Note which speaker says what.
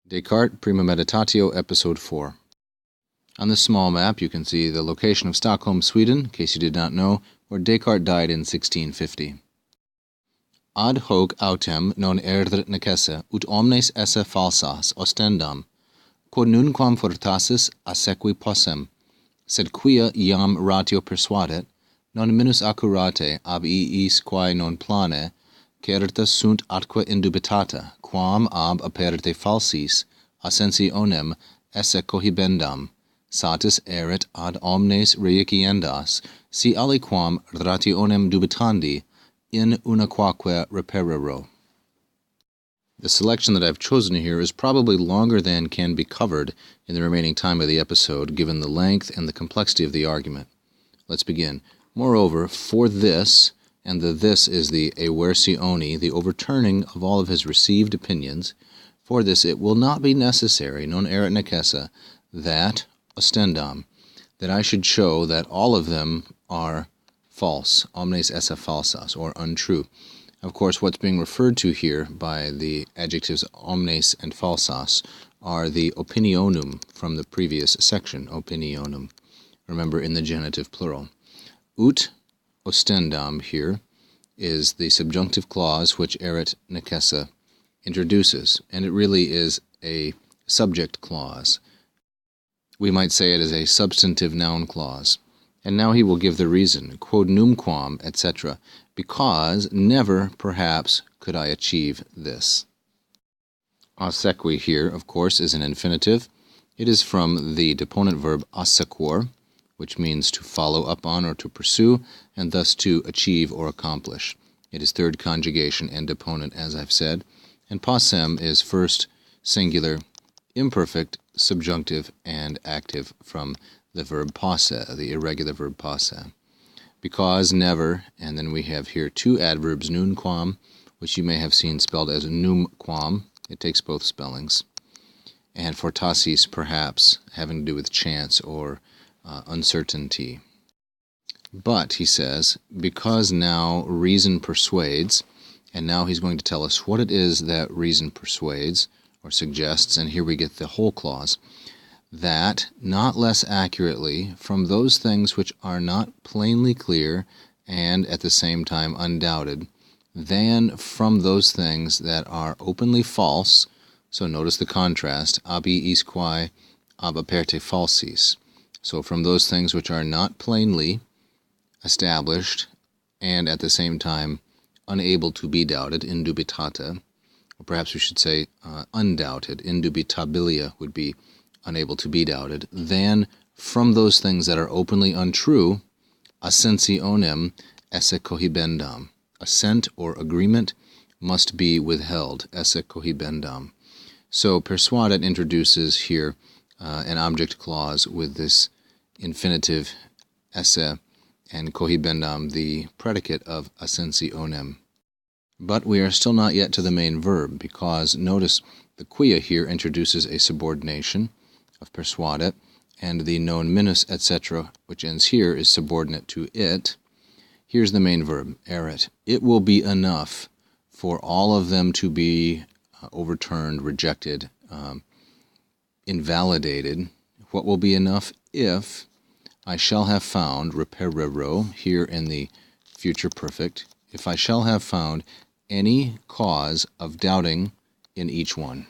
Speaker 1: Descartes, Prima Meditatio, Episode 4. On this small map, you can see the location of Stockholm, Sweden, in case you did not know, where Descartes died in 1650. Ad hoc autem non erit necesse, ut omnes esse falsas ostendam, quod nunquam fortasis assequi possem, sed quia iam ratio persuadet, non minus accurate ab iis quae non plane, certa sunt atque indubitata, quam ab aperte falsis, ascensionem esse cohibendam, satis erit ad omnes reinciendas, si aliquam rationem dubitandi, in una quaque reperero. The selection that I've chosen here is probably longer than can be covered in the remaining time of the episode, given the length and the complexity of the argument. Let's begin. Moreover, for this, and this is the aversione, the overturning of all of his received opinions, for this it will not be necessary, non erit necesse, that ostendam, that I should show that all of them are false, omnes esse falsas, or untrue. Of course, what's being referred to here by the adjectives omnes and falsas are the opinionum from the previous section, opinionum. Remember, in the genitive plural. Ut ostendam here is the subjunctive clause which erit necesse introduces, and it really is a subject clause. We might say it is a substantive noun clause. And now he will give the reason, quod numquam, etc., because never, perhaps, could I achieve this. Assequi here, of course, is an infinitive. It is from the deponent verb assequor, which means to follow up on or to pursue, and thus to achieve or accomplish. It is third conjugation and deponent, as I've said. And possem is first singular, imperfect, subjunctive, and active from the verb posse, the irregular verb posse. Because, never, and then we have here two adverbs, nunquam, which you may have seen spelled as numquam. It takes both spellings. And fortasis, perhaps, having to do with chance or uncertainty. But, he says, because now reason persuades, and now he's going to tell us what it is that reason persuades, or suggests, and here we get the whole clause, that, not less accurately, from those things which are not plainly clear and at the same time undoubted, than from those things that are openly false, so notice the contrast, ab iis quae ab aperte falsis, so from those things which are not plainly established and at the same time unable to be doubted, indubitata, or perhaps we should say undoubted, indubitabilia would be unable to be doubted, than from those things that are openly untrue, ascensionem esse cohibendam. Assent or agreement must be withheld, esse cohibendam. So persuadet introduces here an object clause with this infinitive esse and cohibendam, the predicate of ascensionem. But we are still not yet to the main verb, because notice the quia here introduces a subordination of persuadet, and the non minus, etc., which ends here, is subordinate to it. Here's the main verb, erit. It will be enough for all of them to be overturned, rejected, invalidated. What will be enough? If I shall have found, reperero, here in the future perfect, if I shall have found any cause of doubting in each one.